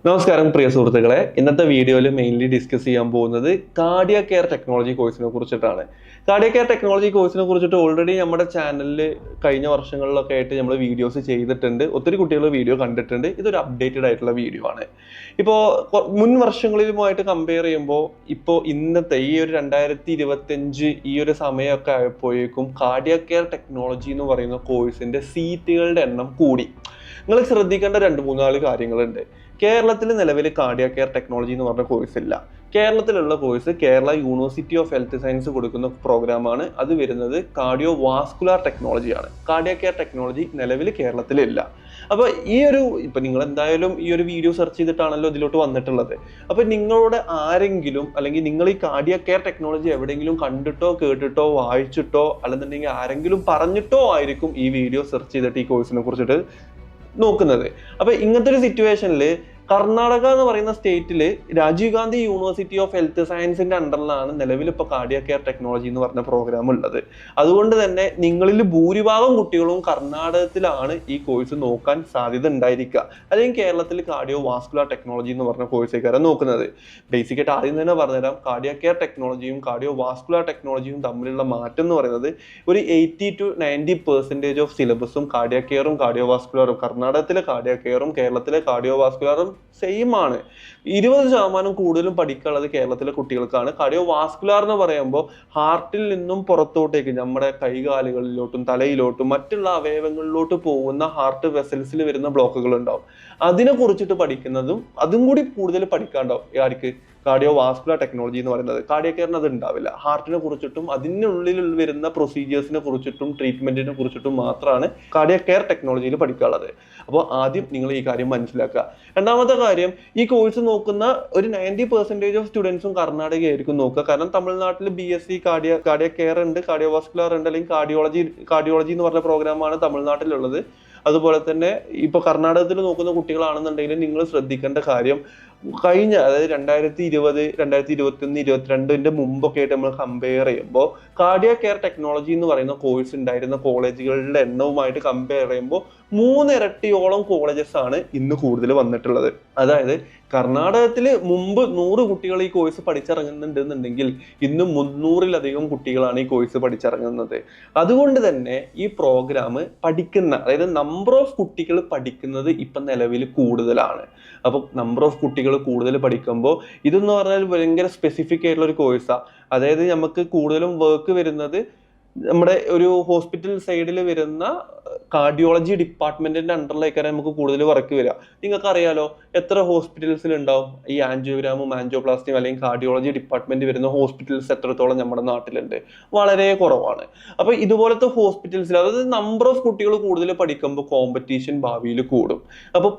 നമസ്കാരം പ്രിയ സുഹൃത്തുക്കളെ, ഇന്നത്തെ വീഡിയോയിൽ മെയിൻലി ഡിസ്കസ് ചെയ്യാൻ പോകുന്നത് കാർഡിയാക് കെയർ ടെക്നോളജി കോഴ്സിനെ കുറിച്ചിട്ടാണ്. കാർഡിയാക് കെയർ ടെക്നോളജി കോഴ്സിനെ കുറിച്ചിട്ട് ഓൾറെഡി നമ്മുടെ ചാനലിൽ കഴിഞ്ഞ വർഷങ്ങളിലൊക്കെ ആയിട്ട് നമ്മൾ വീഡിയോസ് ചെയ്തിട്ടുണ്ട്. ഒത്തിരി കുട്ടികൾ വീഡിയോ കണ്ടിട്ടുണ്ട്. ഇതൊരു അപ്ഡേറ്റഡ് ആയിട്ടുള്ള വീഡിയോ ആണ്. ഇപ്പോൾ മുൻ വർഷങ്ങളിലുമായിട്ട് കമ്പയർ ചെയ്യുമ്പോൾ ഇപ്പോൾ ഇന്നത്തെ ഈ ഒരു 2025 ഈ ഒരു സമയമൊക്കെ ആയപ്പോഴേക്കും കാർഡിയാക് കെയർ ടെക്നോളജി എന്ന് പറയുന്ന കോഴ്സിന്റെ സീറ്റുകളുടെ എണ്ണം കൂടി. നിങ്ങൾ ശ്രദ്ധിക്കേണ്ട 2-3 കാര്യങ്ങളുണ്ട്. കേരളത്തിൽ നിലവിൽ കാർഡിയാക് കെയർ ടെക്നോളജി എന്ന് പറഞ്ഞ കോഴ്സ് ഇല്ല. കേരളത്തിലുള്ള course Kerala university of health science കൊടുക്കുന്ന പ്രോഗ്രാമാണ്. അത് വരുന്നത് കാർഡിയോ വാസ്കുലാർ ടെക്നോളജിയാണ്. കാർഡിയാക് കെയർ ടെക്നോളജി നിലവിൽ കേരളത്തിലില്ല. അപ്പോൾ ഇപ്പം നിങ്ങൾ എന്തായാലും ഈ ഒരു വീഡിയോ സെർച്ച് ചെയ്തിട്ടാണല്ലോ ഇതിലോട്ട് വന്നിട്ടുള്ളത്. അപ്പോൾ നിങ്ങളോട് ആരെങ്കിലും അല്ലെങ്കിൽ നിങ്ങൾ ഈ കാർഡിയാക് കെയർ ടെക്നോളജി എവിടെയെങ്കിലും കണ്ടിട്ടോ കേട്ടിട്ടോ വായിച്ചിട്ടോ അല്ലെന്നുണ്ടെങ്കിൽ ആരെങ്കിലും പറഞ്ഞിട്ടോ ആയിരിക്കും ഈ വീഡിയോ സെർച്ച് ചെയ്തിട്ട് ഈ കോഴ്സിനെ കുറിച്ചിട്ട് നോക്കുന്നത്. അപ്പൊ ഇങ്ങനത്തെ ഒരു സിറ്റുവേഷനിൽ കർണാടക എന്ന് പറയുന്ന സ്റ്റേറ്റിൽ Rajiv Gandhi university of health സയൻസിന്റെ അണ്ടറിലാണ് നിലവിൽ ഇപ്പോൾ കാർഡിയാക് കെയർ ടെക്നോളജി എന്ന് പറഞ്ഞ പ്രോഗ്രാം ഉള്ളത്. അതുകൊണ്ട് തന്നെ നിങ്ങളിൽ ഭൂരിഭാഗം കുട്ടികളും കർണാടകത്തിലാണ് ഈ കോഴ്സ് നോക്കാൻ സാധ്യത ഉണ്ടായിരിക്കുക. അല്ലെങ്കിൽ കേരളത്തിൽ കാർഡിയോ വാസ്കുലാർ ടെക്നോളജി എന്ന് പറഞ്ഞ കോഴ്സേക്കാരാണ് നോക്കുന്നത്. ബേസിക്കായിട്ട് ആദ്യം തന്നെ പറഞ്ഞുതരാം, കാർഡിയാക് കെയർ ടെക്നോളജിയും കാർഡിയോ വാസ്കുലാർ ടെക്നോളജിയും തമ്മിലുള്ള മാറ്റം എന്ന് പറയുന്നത് ഒരു 80 to 90% ഓഫ് സിലബസും കാർഡിയാക് കെയറും കാർഡിയോ വാസ്കുലാറും, കർണാടകത്തിലെ കാർഡിയാക് കെയറും കേരളത്തിലെ കാർഡിയോ വാസ്കുലാറും സെയിം ആണ്. 20% കൂടുതലും പഠിക്കാനുള്ളത് കേരളത്തിലെ കുട്ടികൾക്കാണ്. കാർഡിയോ വാസ്കുലാർ എന്ന് പറയുമ്പോൾ ഹാർട്ടിൽ നിന്നും പുറത്തോട്ടേക്ക് നമ്മുടെ കൈകാലുകളിലോട്ടും തലയിലോട്ടും മറ്റുള്ള അവയവങ്ങളിലോട്ട് പോകുന്ന ഹാർട്ട് വെസൽസിൽ വരുന്ന ബ്ലോക്കുകൾ ഉണ്ടാവും. അതിനെ കുറിച്ചിട്ട് പഠിക്കുന്നതും അതും കൂടി കൂടുതൽ പഠിക്കാണ്ടാവും. ആർക്ക്? കാർഡിയോ വാസ്കുലാർ ടെക്നോളജി എന്ന് പറയുന്നത്. കാർഡിയാക് കെയറിന് അത് ഉണ്ടാവില്ല. ഹാർട്ടിനെ കുറിച്ചിട്ടും അതിനുള്ളിൽ വരുന്ന പ്രൊസീജിയേഴ്സിനെ കുറിച്ചിട്ടും ട്രീറ്റ്മെന്റിനെ കുറിച്ചിട്ടും മാത്രമാണ് കാർഡിയാക് കെയർ ടെക്നോളജിയിൽ പഠിക്കാനുള്ളത്. അപ്പോൾ ആദ്യം നിങ്ങൾ ഈ കാര്യം മനസ്സിലാക്കുക. രണ്ടാമത്തെ കാര്യം, ഈ കോഴ്സ് നോക്കുന്ന ഒരു 90% ഓഫ് സ്റ്റുഡൻസും കർണാടക ആയിരിക്കും നോക്കുക. കാരണം തമിഴ്നാട്ടിൽ BSc കാർഡിയാക് കെയർ ഉണ്ട്, കാർഡിയോ വാസ്കുലാർ ഉണ്ട്, അല്ലെങ്കിൽ കാർഡിയോളജി എന്ന് പറഞ്ഞ പ്രോഗ്രാമാണ് തമിഴ്നാട്ടിലുള്ളത്. അതുപോലെ തന്നെ ഇപ്പൊ കർണാടകത്തിൽ നോക്കുന്ന കുട്ടികളാണെന്നുണ്ടെങ്കിൽ നിങ്ങൾ ശ്രദ്ധിക്കേണ്ട കാര്യം, കഴിഞ്ഞ അതായത് 2020, 2021, 2022 മുമ്പൊക്കെ ആയിട്ട് നമ്മൾ കമ്പയർ ചെയ്യുമ്പോൾ കാർഡിയാക് കെയർ ടെക്നോളജി എന്ന് പറയുന്ന കോഴ്സ് ഉണ്ടായിരുന്ന കോളേജുകളുടെ എണ്ണവുമായിട്ട് കമ്പയർ ചെയ്യുമ്പോൾ 3 ഇരട്ടിയോളം കോളേജസ് ആണ് ഇന്ന് കൂടുതൽ വന്നിട്ടുള്ളത്. അതായത് കർണാടകത്തിൽ മുമ്പ് 100 കുട്ടികൾ ഈ കോഴ്സ് പഠിച്ചിറങ്ങുന്നുണ്ടെന്നുണ്ടെങ്കിൽ ഇന്ന് 300-ലധികം കുട്ടികളാണ് ഈ കോഴ്സ് പഠിച്ചിറങ്ങുന്നത്. അതുകൊണ്ട് തന്നെ ഈ പ്രോഗ്രാം പഠിക്കുന്ന, അതായത് നമ്പർ ഓഫ് കുട്ടികൾ പഠിക്കുന്നത് ഇപ്പം നിലവിൽ കൂടുതലാണ്. അപ്പോൾ നമ്പർ ഓഫ് കുട്ടികൾ കൂടുതൽ പഠിക്കുമ്പോൾ ഇതെന്ന് പറഞ്ഞാൽ ഭയങ്കര സ്പെസിഫിക് ആയിട്ടുള്ള ഒരു കോഴ്സാണ്. അതായത് നമുക്ക് കൂടുതലും വർക്ക് വരുന്നത് നമ്മുടെ ഒരു ഹോസ്പിറ്റൽ സൈഡിൽ വരുന്ന കാർഡിയോളജി ഡിപ്പാർട്ട്മെന്റിന്റെ അണ്ടറിലേക്കാണ് നമുക്ക് കൂടുതൽ വർക്ക് വരിക. നിങ്ങൾക്ക് അറിയാലോ എത്ര ഹോസ്പിറ്റൽസിൽ ഉണ്ടാവും ഈ ആൻജിയോഗ്രാമും ആൻജിയോപ്ലാസ്റ്റിയും അല്ലെങ്കിൽ കാർഡിയോളജി ഡിപ്പാർട്ട്മെന്റ് വരുന്ന ഹോസ്പിറ്റൽസ് എത്രത്തോളം നമ്മുടെ നാട്ടിലുണ്ട്? വളരെ കുറവാണ്. അപ്പൊ ഇതുപോലത്തെ ഹോസ്പിറ്റൽസിൽ, അതായത് നമ്പർ ഓഫ് കുട്ടികൾ കൂടുതൽ പഠിക്കുമ്പോൾ കോമ്പറ്റീഷൻ ഭാവിയിൽ കൂടും. അപ്പൊ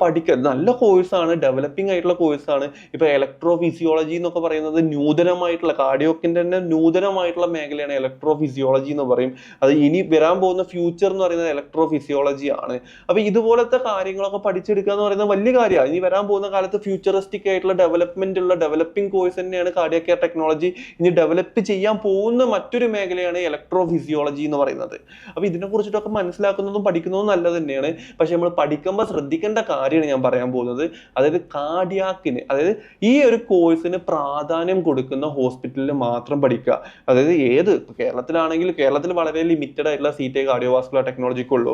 നല്ല കോഴ്സാണ്, ഡെവലപ്പിംഗ് ആയിട്ടുള്ള കോഴ്സാണ്. ഇപ്പൊ ഇലക്ട്രോ ഫിസിയോളജി എന്നൊക്കെ പറയുന്നത് നൂതനമായിട്ടുള്ള, കാർഡിയോക്കിന്റെ തന്നെ നൂതനമായിട്ടുള്ള മേഖലയാണ് ഇലക്ട്രോ ഫിസിയോളജി എന്ന് പറയും. അത് ഇനി വരാൻ പോകുന്ന ഫ്യൂച്ചർ എന്ന് പറയുന്നത് ഇലക്ട്രോ ഫിസിയോളജി ആണ്. അപ്പൊ ഇതുപോലത്തെ കാര്യങ്ങളൊക്കെ പഠിച്ചെടുക്കുക എന്ന് പറയുന്നത് വലിയ കാര്യമാണ്. ഇനി വരാൻ പോകുന്ന കാലത്ത് ഫ്യൂച്ചറിസ്റ്റിക് ആയിട്ടുള്ള ഡെവലപ്മെന്റ് ഉള്ള ഡെവലപ്പിംഗ് കോഴ്സ് തന്നെയാണ് കാർഡിയാക് കെയർ ടെക്നോളജി. ഇനി ഡെവലപ്പ് ചെയ്യാൻ പോകുന്ന മറ്റൊരു മേഖലയാണ് ഇലക്ട്രോ ഫിസിയോളജി എന്ന് പറയുന്നത്. അപ്പൊ ഇതിനെ കുറിച്ചിട്ടൊക്കെ മനസ്സിലാക്കുന്നതും പഠിക്കുന്നതും നല്ലത് തന്നെയാണ്. പക്ഷെ നമ്മൾ പഠിക്കുമ്പോൾ ശ്രദ്ധിക്കേണ്ട കാര്യമാണ് ഞാൻ പറയാൻ പോകുന്നത്. അതായത് കാർഡിയാക്കിന്, അതായത് ഈ ഒരു കോഴ്സിന് പ്രാധാന്യം കൊടുക്കുന്ന ഹോസ്പിറ്റലിൽ മാത്രം പഠിക്കുക. അതായത് കേരളത്തിലാണെങ്കിൽ കേരളത്തിൽ വളരെ ലിമിറ്റഡ് ആയിട്ടുള്ള സീറ്റേ കാർഡിയോവാസ്കുലർ ടെക്നോളജിക്ക് ഉള്ളൂ.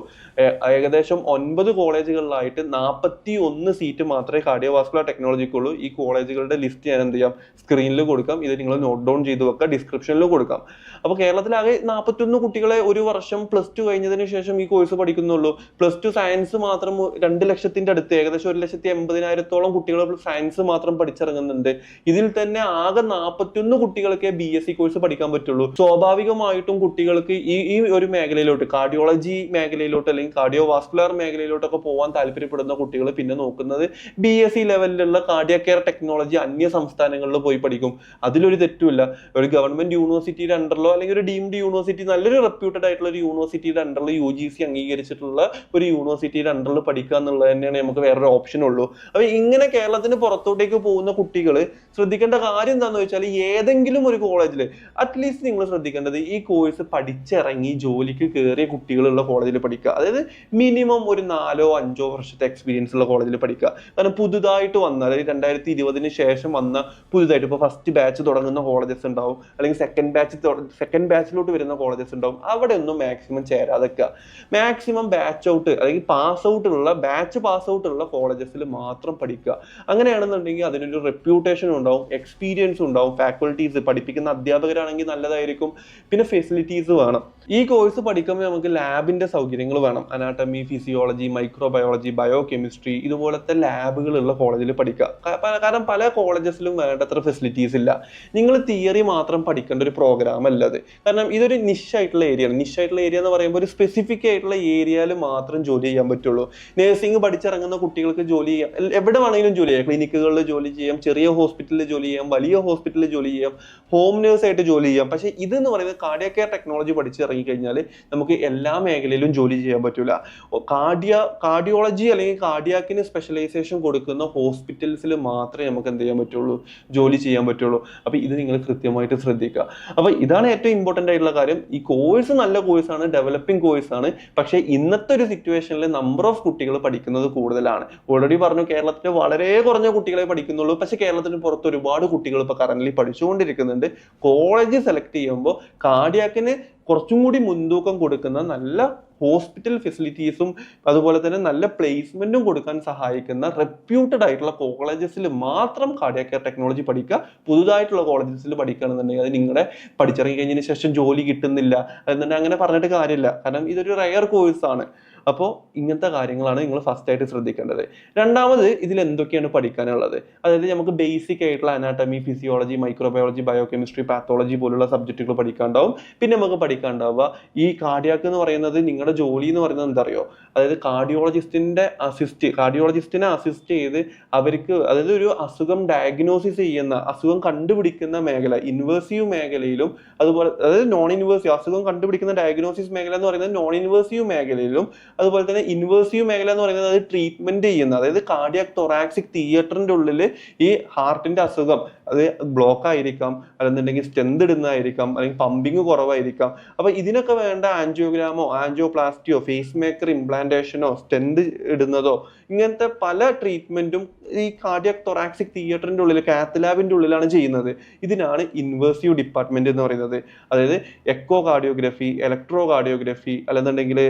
ഏകദേശം 9 കോളേജുകളിലായിട്ട് 41 സീറ്റ് മാത്രമേ കാർഡിയോവാസ്കുലർ ടെക്നോളജിക്കുള്ളൂ. ഈ കോളേജുകളുടെ ലിസ്റ്റ് ഞാൻ എന്ത് ചെയ്യാം, സ്ക്രീനിൽ കൊടുക്കാം. ഇത് നിങ്ങൾ നോട്ട് ഡൗൺ ചെയ്ത് വെക്കാം, ഡിസ്ക്രിപ്ഷനിൽ കൊടുക്കാം. അപ്പോൾ കേരളത്തിലാകെ 41 കുട്ടികളെ ഒരു വർഷം +2 കഴിഞ്ഞതിന് ശേഷം ഈ കോഴ്സ് പഠിക്കുന്നുള്ളൂ. +2 സയൻസ് മാത്രം 2 ലക്ഷത്തിന്റെ അടുത്ത്, ഏകദേശം 1,80,000-ഓളം കുട്ടികൾ സയൻസ് മാത്രം പഠിച്ചിറങ്ങുന്നുണ്ട്. ഇതിൽ തന്നെ ആകെ 41 കുട്ടികൾക്ക് BSc കോഴ്സ് പഠിക്കാൻ പറ്റുള്ളൂ. സ്വാഭാവികമായിട്ടും കുട്ടികൾക്ക് ഈ ഒരു മേഖലയിലോട്ട്, കാർഡിയോളജി മേഖലയിലോട്ട് അല്ലെങ്കിൽ കാർഡിയോ വാസ്കുലർ മേഖലയിലോട്ടൊക്കെ പോകാൻ താല്പര്യപ്പെടുന്ന കുട്ടികൾ പിന്നെ നോക്കുന്നത് BSc ലെവലിലുള്ള കാർഡിയാക് കെയർ ടെക്നോളജി അന്യ സംസ്ഥാനങ്ങളിൽ പോയി പഠിക്കും. അതിലൊരു തെറ്റുമില്ല. ഒരു ഗവൺമെന്റ് യൂണിവേഴ്സിറ്റിയുടെ അണ്ടറിലോ അല്ലെങ്കിൽ ഒരു ഡീംഡ് യൂണിവേഴ്സിറ്റി, നല്ലൊരു റെപ്യൂട്ടഡ് ആയിട്ടുള്ള ഒരു യൂണിവേഴ്സിറ്റിയുടെ അണ്ടറിൽ UGC അംഗീകരിച്ചിട്ടുള്ള ഒരു യൂണിവേഴ്സിറ്റിയുടെ അണ്ടറിൽ പഠിക്കുക എന്നുള്ളത് തന്നെയാണ് നമുക്ക് വേറൊരു ഓപ്ഷൻ ഉള്ളൂ. അപ്പൊ ഇങ്ങനെ കേരളത്തിന് പുറത്തോട്ടേക്ക് പോകുന്ന കുട്ടികൾ ശ്രദ്ധിക്കേണ്ട കാര്യം എന്താണെന്ന് വെച്ചാൽ, ഏതെങ്കിലും ഒരു കോളേജിൽ അറ്റ്ലീസ്റ്റ് നിങ്ങൾ ശ്രദ്ധിക്കേണ്ടത് ഈ കോഴ്സ് പഠിച്ചിറങ്ങി ജോലിക്ക് കയറിയ കുട്ടികളുള്ള കോളേജിൽ പഠിക്കുക. അതായത് മിനിമം ഒരു 4-5 വർഷത്തെ എക്സ്പീരിയൻസ് ഉള്ള കോളേജിൽ പഠിക്കുക. കാരണം പുതുതായിട്ട് വന്ന, അതായത് 2020 ശേഷം വന്ന പുതുതായിട്ട് ഇപ്പോൾ ഫസ്റ്റ് ബാച്ച് തുടങ്ങുന്ന കോളേജസ് ഉണ്ടാവും, അല്ലെങ്കിൽ സെക്കൻഡ് ബാച്ചിലോട്ട് വരുന്ന കോളേജസ് ഉണ്ടാവും. അവിടെ ഒന്നും മാക്സിമം ചേരാതെക്കുക. മാക്സിമം ബാച്ച് ഔട്ട് അല്ലെങ്കിൽ ബാച്ച് പാസ് ഔട്ട് ഉള്ള കോളേജസിൽ മാത്രം പഠിക്കുക. അങ്ങനെയാണെന്നുണ്ടെങ്കിൽ അതിനൊരു റെപ്യൂട്ടേഷൻ ഉണ്ടാവും, എക്സ്പീരിയൻസ് ഉണ്ടാവും, ഫാക്കൽറ്റീസ് പഠിപ്പിക്കുന്ന അധ്യാപകരാണെങ്കിൽ നല്ലതായിരിക്കും. പിന്നെ ഫെസിലിറ്റീസ് വേണം. ഈ കോഴ്സ് പഠിക്കുമ്പോൾ നമുക്ക് ലാബിന്റെ സൗകര്യങ്ങൾ വേണം. Anatomy, physiology, microbiology, bio chemistry ഇതുപോലത്തെ ലാബുകളുള്ള കോളേജിൽ പഠിക്കുക. കാരണം പല കോളേജസിലും വേണ്ടത്ര ഫെസിലിറ്റീസ് ഇല്ല. നിങ്ങൾ തിയറി മാത്രം പഠിക്കേണ്ട ഒരു പ്രോഗ്രാം അല്ല അത്. കാരണം ഇതൊരു നിഷായിട്ടുള്ള ഏരിയയാണ്. നിഷായിട്ടുള്ള ഏരിയ എന്ന് പറയുമ്പോൾ ഒരു സ്പെസിഫിക് ആയിട്ടുള്ള ഏരിയയിൽ മാത്രം ജോലി ചെയ്യാൻ പറ്റുള്ളൂ. നഴ്സിംഗ് പഠിച്ചിറങ്ങുന്ന കുട്ടികൾക്ക് ജോലി ചെയ്യാം, എവിടെ വേണമെങ്കിലും ജോലി ചെയ്യാം. ക്ലിനിക്കുകളിൽ ജോലി ചെയ്യാം, ചെറിയ ഹോസ്പിറ്റലിൽ ജോലി ചെയ്യാം, വലിയ ഹോസ്പിറ്റലിൽ ജോലി ചെയ്യാം, ഹോം നേഴ്സ് ആയിട്ട് ജോലി ചെയ്യാം. പക്ഷെ ഇതെന്ന് പറയുന്നത് കാർഡിയാക് കെയർ ടെക്നോളജി പഠിച്ചിറങ്ങിക്കഴിഞ്ഞാൽ നമുക്ക് എല്ലാ മേഖലയിലും ജോലി ചെയ്യാൻ പറ്റൂല. കാർഡിയോളജി അല്ലെങ്കിൽ കാർഡിയാക്കിന് സ്പെഷ്യലൈസേഷൻ കൊടുക്കുന്ന ഹോസ്പിറ്റൽസിൽ മാത്രമേ നമുക്ക് എന്ത് ചെയ്യാൻ പറ്റുള്ളൂ, ജോലി ചെയ്യാൻ പറ്റുള്ളൂ. അപ്പൊ ഇത് നിങ്ങൾ കൃത്യമായിട്ട് ശ്രദ്ധിക്കുക. അപ്പൊ ഇതാണ് ഏറ്റവും ഇമ്പോർട്ടന്റ് ആയിട്ടുള്ള കാര്യം. ഈ കോഴ്സ് നല്ല കോഴ്സാണ്, ഡെവലപ്പിംഗ് കോഴ്സാണ്. പക്ഷെ ഇന്നത്തെ ഒരു സിറ്റുവേഷനിൽ നമ്പർ ഓഫ് കുട്ടികൾ പഠിക്കുന്നത് കൂടുതലാണ്. ഓൾറെഡി പറഞ്ഞു, കേരളത്തിൽ വളരെ കുറഞ്ഞ കുട്ടികളെ പഠിക്കുന്നുള്ളൂ. പക്ഷെ കേരളത്തിന് പുറത്ത് ഒരുപാട് കുട്ടികൾ ഇപ്പൊ കറന്റ് പഠിച്ചുകൊണ്ടിരിക്കുന്നുണ്ട്. കോളേജ് സെലക്ട് ചെയ്യുമ്പോൾ കാർഡിയാക്കിന് കുറച്ചും കൂടി മുൻതൂക്കം കൊടുക്കുന്ന നല്ല ഹോസ്പിറ്റൽ ഫെസിലിറ്റീസും അതുപോലെ തന്നെ നല്ല പ്ലേസ്മെന്റും കൊടുക്കാൻ സഹായിക്കുന്ന റെപ്യൂട്ടഡ് ആയിട്ടുള്ള കോളേജസിൽ മാത്രം കാർഡിയാക് കെയർ ടെക്നോളജി പഠിക്കുക. പുതുതായിട്ടുള്ള കോളേജസിൽ പഠിക്കുകയാണെന്നുണ്ടെങ്കിൽ അത് നിങ്ങളുടെ പഠിച്ചിറങ്ങി കഴിഞ്ഞതിന് ശേഷം ജോലി കിട്ടുന്നില്ല എന്നുണ്ടെങ്കിൽ അങ്ങനെ പറഞ്ഞിട്ട് കാര്യമില്ല. കാരണം ഇതൊരു റയർ കോഴ്സാണ്. അപ്പോൾ ഇങ്ങനത്തെ കാര്യങ്ങളാണ് നിങ്ങൾ ഫസ്റ്റ് ആയിട്ട് ശ്രദ്ധിക്കേണ്ടത്. രണ്ടാമത്, ഇതിൽ എന്തൊക്കെയാണ് പഠിക്കാനുള്ളത്? അതായത് നമുക്ക് ബേസിക് ആയിട്ടുള്ള anatomy, physiology, microbiology, bio chemistry, pathology പോലുള്ള സബ്ജക്റ്റുകൾ പഠിക്കാനുണ്ടാവും. പിന്നെ നമുക്ക് പഠിക്കാനുണ്ടാവുക ഈ കാർഡിയാക് എന്ന് പറയുന്നത്, നിങ്ങളുടെ ജോലി എന്ന് പറയുന്നത് എന്താ അറിയോ? അതായത് കാർഡിയോളജിസ്റ്റിനെ അസിസ്റ്റ് ചെയ്ത് അവർക്ക്, അതായത് ഒരു അസുഖം ഡയഗ്നോസിസ് ചെയ്യുന്ന, അസുഖം കണ്ടുപിടിക്കുന്ന മേഖല ഇൻവേസീവ് മേഖലയിലും അതുപോലെ, അതായത് നോൺ ഇൻവേസീവ് അസുഖം കണ്ടുപിടിക്കുന്ന ഡയഗ്നോസിസ് മേഖല എന്ന് പറയുന്നത് നോൺ ഇൻവേസീവ് മേഖലയിലും, അതുപോലെ തന്നെ ഇൻവേസീവ് മേഖല എന്ന് പറയുന്നത് അത് ട്രീറ്റ്മെന്റ് ചെയ്യുന്ന, അതായത് കാർഡിയാക് തൊറാക്സിക് തിയേറ്ററിന്റെ ഉള്ളിൽ ഈ ഹാർട്ടിന്റെ അസുഖം, അത് ബ്ലോക്ക് ആയിരിക്കാം, അല്ലെന്നുണ്ടെങ്കിൽ സ്റ്റെന്ത് ഇടുന്നതായിരിക്കാം, അല്ലെങ്കിൽ പമ്പിങ് കുറവായിരിക്കാം. അപ്പൊ ഇതിനൊക്കെ വേണ്ട ആൻജിയോഗ്രാമോ ആൻജിയോപ്ലാസ്റ്റിയോ ഫേസ് മേക്കർ ഇംപ്ലാന്റേഷനോ സ്റ്റെന്ത് ഇടുന്നതോ ഇങ്ങനത്തെ പല ട്രീറ്റ്മെന്റും ഈ കാർഡിയാക് തൊറാക്സിക് തിയേറ്ററിന്റെ ഉള്ളിൽ, കാത്ത് ലാബിന്റെ ഉള്ളിലാണ് ചെയ്യുന്നത്. ഇതിനാണ് ഇൻവേസീവ് ഡിപ്പാർട്ട്മെന്റ് എന്ന് പറയുന്നത്. അതായത് എക്കോ കാർഡിയോഗ്രഫി, ഇലക്ട്രോ കാർഡിയോഗ്രഫി, അല്ലെന്നുണ്ടെങ്കിൽ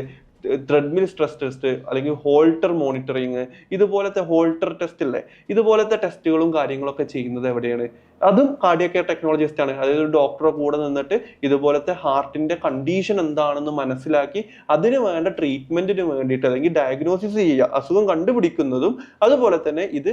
ത്രെഡ്മിൽ സ്ട്രെസ് ടെസ്റ്റ്, അല്ലെങ്കിൽ ഹോൾട്ടർ മോണിറ്ററിങ്, ഇതുപോലത്തെ ഹോൾട്ടർ ടെസ്റ്റ് ഇല്ലേ, ഇതുപോലത്തെ ടെസ്റ്റുകളും കാര്യങ്ങളൊക്കെ ചെയ്യുന്നത് എവിടെയാണ്? അതും കാർഡിയാക് കെയർ ടെക്നോളജിസ്റ്റ് ആണ്. അതായത് ഒരു ഡോക്ടറെ കൂടെ നിന്നിട്ട് ഇതുപോലത്തെ ഹാർട്ടിന്റെ കണ്ടീഷൻ എന്താണെന്ന് മനസ്സിലാക്കി അതിന് വേണ്ട ട്രീറ്റ്മെന്റിന് വേണ്ടിയിട്ട്, അല്ലെങ്കിൽ ഡയഗ്നോസിസ് ചെയ്യുക, അസുഖം കണ്ടുപിടിക്കുന്നതും, അതുപോലെ തന്നെ ഇത്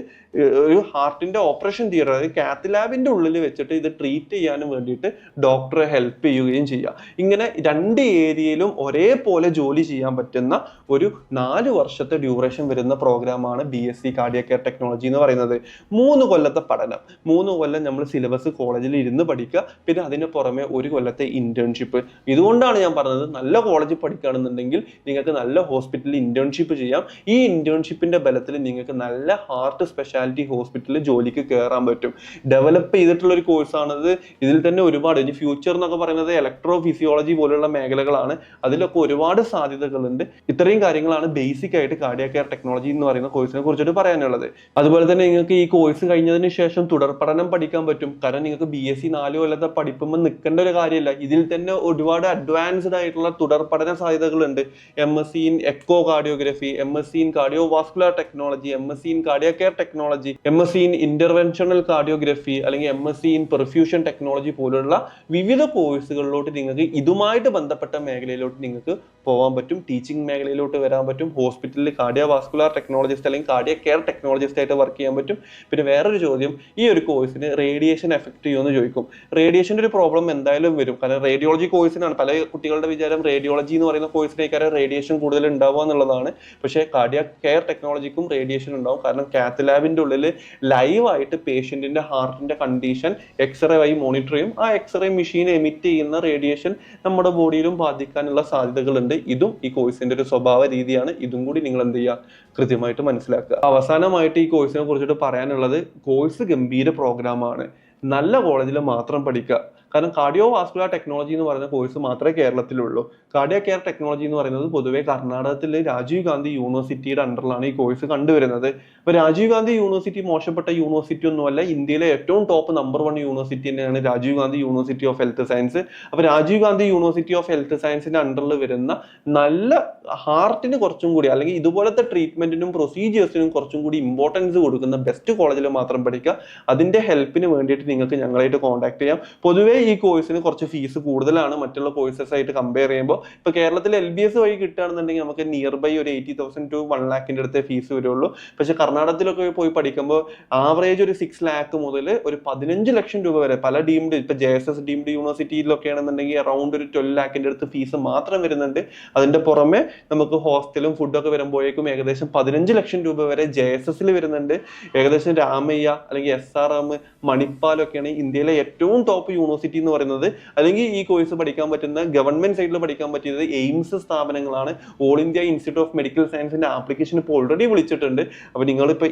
ഒരു ഹാർട്ടിന്റെ ഓപ്പറേഷൻ തിയേറ്റർ, അതായത് കാത്ത് ലാബിന്റെ ഉള്ളിൽ വെച്ചിട്ട് ഇത് ട്രീറ്റ് ചെയ്യാനും വേണ്ടിയിട്ട് ഡോക്ടറെ ഹെൽപ്പ് ചെയ്യുകയും ചെയ്യുക. ഇങ്ങനെ രണ്ട് ഏരിയയിലും ഒരേപോലെ ജോലി ചെയ്യാൻ പറ്റുന്ന ഒരു 4 വർഷത്തെ ഡ്യൂറേഷൻ വരുന്ന പ്രോഗ്രാമാണ് BSc കാർഡിയാക് കെയർ ടെക്നോളജി എന്ന് പറയുന്നത്. 3 കൊല്ലത്തെ പഠനം, 3 കൊല്ലം നമ്മൾ സിലബസ് കോളേജിൽ ഇരുന്ന് പഠിക്കുക. പിന്നെ അതിന് പുറമെ 1 കൊല്ലത്തെ ഇന്റേൺഷിപ്പ്. ഇതുകൊണ്ടാണ് ഞാൻ പറഞ്ഞത്, നല്ല കോളേജിൽ പഠിക്കുകയാണെന്നുണ്ടെങ്കിൽ നിങ്ങൾക്ക് നല്ല ഹോസ്പിറ്റലിൽ ഇന്റേൺഷിപ്പ് ചെയ്യാം. ഈ ഇന്റേൺഷിപ്പിന്റെ ബലത്തിൽ നിങ്ങൾക്ക് നല്ല ഹാർട്ട് സ്പെഷ്യാലിറ്റി ഹോസ്പിറ്റലിൽ ജോലിക്ക് കയറാൻ പറ്റും. ഡെവലപ്പ് ചെയ്തിട്ടുള്ള ഒരു കോഴ്സാണത്. ഇതിൽ തന്നെ ഒരുപാട്, ഇനി ഫ്യൂച്ചർ എന്നൊക്കെ പറയുന്നത് ഇലക്ട്രോ ഫിസിയോളജി പോലുള്ള മേഖലകളാണ്. അതിലൊക്കെ ഒരുപാട് സാധ്യതകളുണ്ട്. ഇത്രയും കാര്യങ്ങളാണ് ബേസിക് ആയിട്ട് കാർഡിയാക് കെയർ ടെക്നോളജി എന്ന് പറയുന്ന കോഴ്സിനെ കുറിച്ചിട്ട് പറയാനുള്ളത്. അതുപോലെ തന്നെ നിങ്ങൾക്ക് ഈ കോഴ്സ് കഴിഞ്ഞതിന് ശേഷം തുടർ പഠനം പഠിക്കാൻ പറ്റും. കാരണം നിങ്ങൾക്ക് BSc 4 കൊല്ലത്തെ പഠിപ്പുമ്പോൾ നിൽക്കേണ്ട ഒരു കാര്യമില്ല. ഇതിൽ തന്നെ ഒരുപാട് അഡ്വാൻസ്ഡ് ആയിട്ടുള്ള തുടർ പഠന സാധ്യതകളുണ്ട്. MSc in echocardiography, MSc in cardiovascular technology, MSc in cardiac care technology, MSc in interventional cardiography, അല്ലെങ്കിൽ MSc ഇൻ പെർഫ്യൂഷൻ ടെക്നോളജി പോലുള്ള വിവിധ കോഴ്സുകളിലോട്ട് നിങ്ങൾക്ക് ഇതുമായിട്ട് ബന്ധപ്പെട്ട മേഖലയിലോട്ട് നിങ്ങൾക്ക് പോകാൻ പറ്റും. ടീച്ചിങ് മേഖലയിലോട്ട് വരാൻ പറ്റും. ഹോസ്പിറ്റലിൽ കാർഡിയോവാസ്കുലർ ടെക്നോളജിസ്റ്റ് അല്ലെങ്കിൽ കാർഡിയാക് കെയർ ടെക്നോളജിസ്റ്റ് ആയിട്ട് വർക്ക് ചെയ്യാൻ പറ്റും. പിന്നെ വേറൊരു ചോദ്യം, ഈ ഒരു കോഴ്സിന് റേഡിയേഷൻ എഫക്ട് ചെയ്യുമെന്ന് ചോദിക്കും. റേഡിയേഷൻ്റെ ഒരു പ്രോബ്ലം എന്തായാലും വരും. കാരണം റേഡിയോളജി കോഴ്സിനാണ് പല കുട്ടികളുടെ വിചാരം, റേഡിയോളജി എന്ന് പറയുന്ന കോഴ്സിനേക്കാളും റേഡിയേഷൻ കൂടുതൽ ഉണ്ടാവുക എന്നുള്ളതാണ്. പക്ഷേ കാർഡിയാക് കെയർ ടെക്നോളജിക്കും റേഡിയേഷൻ ഉണ്ടാവും. കാരണം കാത്ത് ലാബിൻ്റെ ഉള്ളിൽ ലൈവായിട്ട് പേഷ്യന്റിന്റെ ഹാർട്ടിന്റെ കണ്ടീഷൻ എക്സ്റേ ആയി മോണിറ്റർ ചെയ്യും. ആ എക്സ്റേ മെഷീൻ എമിറ്റ് ചെയ്യുന്ന റേഡിയേഷൻ നമ്മുടെ ബോഡിയിലും ബാധിക്കാനുള്ള സാധ്യതകളുണ്ട്. ഇതും ഈ കോഴ്സിന്റെ ഒരു സ്വഭാവ രീതിയാണ്. ഇതും കൂടി നിങ്ങൾ എന്ത് ചെയ്യുക, കൃത്യമായിട്ട് മനസ്സിലാക്കുക. അവസാനമായിട്ട് ഈ കോഴ്സിനെ കുറിച്ചിട്ട് പറയാനുള്ളത്, കോഴ്സ് ഗംഭീര പ്രോഗ്രാമാണ്. നല്ല കോളേജിൽ മാത്രം പഠിക്കുക. കാരണം കാർഡിയോ വാസ്കുലർ ടെക്നോളജി എന്ന് പറയുന്ന കോഴ്സ് മാത്രമേ കേരളത്തിലുള്ളൂ. കാർഡിയോ കെയർ ടെക്നോളജി എന്ന് പറയുന്നത് പൊതുവെ കർണാടകത്തിലെ രാജീവ് ഗാന്ധി യൂണിവേഴ്സിറ്റിയുടെ അണ്ടറിലാണ് ഈ കോഴ്സ് കണ്ടുവരുന്നത്. അപ്പൊ രാജീവ് ഗാന്ധി യൂണിവേഴ്സിറ്റി മോശപ്പെട്ട യൂണിവേഴ്സിറ്റി ഒന്നുമല്ല, ഇന്ത്യയിലെ ഏറ്റവും ടോപ്പ് നമ്പർ 1 യൂണിവേഴ്സിറ്റി തന്നെയാണ് Rajiv Gandhi university of health science. അപ്പൊ Rajiv Gandhi university of health സയൻസിന്റെ അണ്ടറിൽ വരുന്ന നല്ല ഹാർട്ടിന് കുറച്ചും കൂടി അല്ലെങ്കിൽ ഇതുപോലത്തെ ട്രീറ്റ്മെന്റിനും പ്രൊസീജിയേഴ്സിനും കുറച്ചും കൂടി ഇമ്പോർട്ടൻസ് കൊടുക്കുന്ന ബെസ്റ്റ് കോളേജിൽ മാത്രം പഠിക്കുക. അതിന്റെ ഹെൽപ്പിന് വേണ്ടിയിട്ട് നിങ്ങൾക്ക് ഞങ്ങളായിട്ട് കോൺടാക്ട് ചെയ്യാം. പൊതുവേ ഈ കോഴ്സിന് കുറച്ച് ഫീസ് കൂടുതലാണ് മറ്റുള്ള കോഴ്സസ് ആയിട്ട് കമ്പയർ ചെയ്യുമ്പോൾ. ഇപ്പൊ കേരളത്തിൽ LBS വഴി കിട്ടുകയാണെന്നുണ്ടെങ്കിൽ നമുക്ക് നിയർ ബൈ ഒരു 80,000 to 1 lakhന്റെ അടുത്തേ ഫീസ് വരുള്ളൂ. പക്ഷെ കർണാടകത്തിലൊക്കെ പോയി പഠിക്കുമ്പോൾ ആവറേജ് ഒരു 6 lakh മുതൽ ഒരു 15 ലക്ഷം രൂപ വരെ പല ഡീംഡ്, ഇപ്പൊ JSS ഡീംഡ് യൂണിവേഴ്സിറ്റിയിലൊക്കെ ആണെന്നുണ്ടെങ്കിൽ അറൌണ്ട് ഒരു 12 lakhന്റെ അടുത്ത് ഫീസ് മാത്രം വരുന്നുണ്ട്. അതിന്റെ പുറമെ നമുക്ക് ഹോസ്റ്റലും ഫുഡൊക്കെ വരുമ്പോഴേക്കും ഏകദേശം 15 ലക്ഷം രൂപ വരെ JSSൽ വരുന്നുണ്ട്. ഏകദേശം രാമയ്യ അല്ലെങ്കിൽ SRM, മണിപ്പാലൊക്കെയാണ് ഇന്ത്യയിലെ ഏറ്റവും ടോപ്പ് യൂണിവേഴ്സിറ്റി എന്ന് പറയുന്നത്. അല്ലെങ്കിൽ ഈ കോഴ്സ് പഠിക്കാൻ പറ്റുന്ന ഗവൺമെന്റ് സൈഡിൽ പഠിക്കാൻ പറ്റിയത് എയിംസ് സ്ഥാപനങ്ങളാണ്. All India institute of medical സയൻസിന്റെ ആപ്ലിക്കേഷൻ ഇപ്പോൾ ഓൾറെഡി വിളിച്ചിട്ടുണ്ട്. അപ്പൊ നിങ്ങളിപ്പോ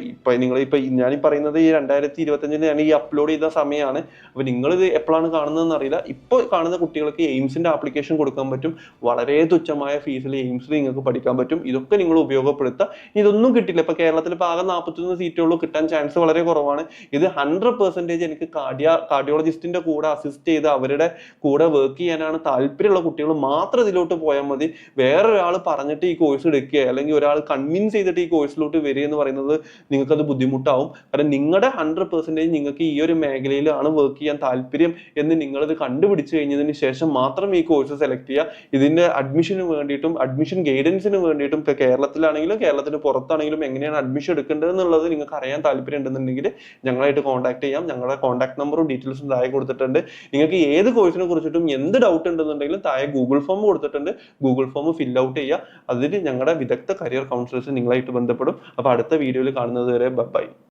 ഞാൻ പറയുന്നത് ഈ 2025 ഞാൻ ഈ അപ്ലോഡ് ചെയ്ത സമയമാണ്. അപ്പൊ നിങ്ങളിത് എപ്പോഴാണ് കാണുന്നതെന്ന് അറിയില്ല. ഇപ്പോൾ കാണുന്ന കുട്ടികൾക്ക് എയിംസിന്റെ ആപ്ലിക്കേഷൻ കൊടുക്കാൻ പറ്റും. വളരെ തുച്ഛമായ ഫീസിൽ എയിംസിൽ നിങ്ങൾക്ക് പഠിക്കാൻ പറ്റും. ഇതൊക്കെ നിങ്ങൾ ഉപയോഗപ്പെടുത്തുക. ഇതൊന്നും കിട്ടില്ല. ഇപ്പൊ കേരളത്തിൽ ഇപ്പൊ ആകെ 41 സീറ്റുള്ളൂ, കിട്ടാൻ ചാൻസ് വളരെ കുറവാണ്. ഇത് 100% എനിക്ക് കാർഡിയോളജിസ്റ്റിന്റെ കൂടെ അസിസ്റ്റ് ചെയ്ത് അവരുടെ കൂടെ വർക്ക് ചെയ്യാനാണ് താല്പര്യമുള്ള കുട്ടികൾ മാത്രം ഇതിലോട്ട് പോയാൽ മതി. വേറൊരാൾ പറഞ്ഞിട്ട് ഈ കോഴ്സ് എടുക്കുക അല്ലെങ്കിൽ ഒരാൾ കൺവിൻസ് ചെയ്തിട്ട് ഈ കോഴ്സിലോട്ട് വരിക എന്ന് പറയുന്നത് നിങ്ങൾക്കത് ബുദ്ധിമുട്ടാവും. കാരണം നിങ്ങളുടെ 100% നിങ്ങൾക്ക് ഈ ഒരു മേഖലയിലാണ് വർക്ക് ചെയ്യാൻ താല്പര്യം എന്ന് നിങ്ങളിത് കണ്ടുപിടിച്ചു കഴിഞ്ഞതിന് ശേഷം മാത്രം ഈ കോഴ്സ് സെലക്ട് ചെയ്യുക. ഇതിന്റെ അഡ്മിഷന് വേണ്ടിയിട്ടും അഡ്മിഷൻ ഗൈഡൻസിന് വേണ്ടിയിട്ടും ഇപ്പൊ കേരളത്തിലാണെങ്കിലും കേരളത്തിന് പുറത്താണെങ്കിലും എങ്ങനെയാണ് അഡ്മിഷൻ എടുക്കേണ്ടത് എന്നുള്ളത് നിങ്ങൾക്ക് അറിയാൻ താല്പര്യം ഉണ്ടെന്നുണ്ടെങ്കിൽ ഞങ്ങളായിട്ട് കോൺടാക്ട് ചെയ്യാം. ഞങ്ങളുടെ കോൺടാക്ട് നമ്പറും ഡീറ്റെയിൽസും താഴെ കൊടുത്തിട്ടുണ്ട്. നിങ്ങൾക്ക് ഏത് കോഴ്സിനെ കുറിച്ചിട്ടും എന്ത് ഡൗട്ട് ഉണ്ടെന്നുണ്ടെങ്കിലും താഴെ ഗൂഗിൾ ഫോം കൊടുത്തിട്ടുണ്ട്. ഗൂഗിൾ ഫോം ഫിൽ ഔട്ട് ചെയ്യുക. അതിൽ ഞങ്ങളുടെ വിദഗ്ധ കരിയർ കൗൺസിലേഴ്സ് നിങ്ങളായിട്ട് ബന്ധപ്പെടും. അപ്പൊ അടുത്ത വീഡിയോയിൽ കാണുന്നത് വരെ ബൈ.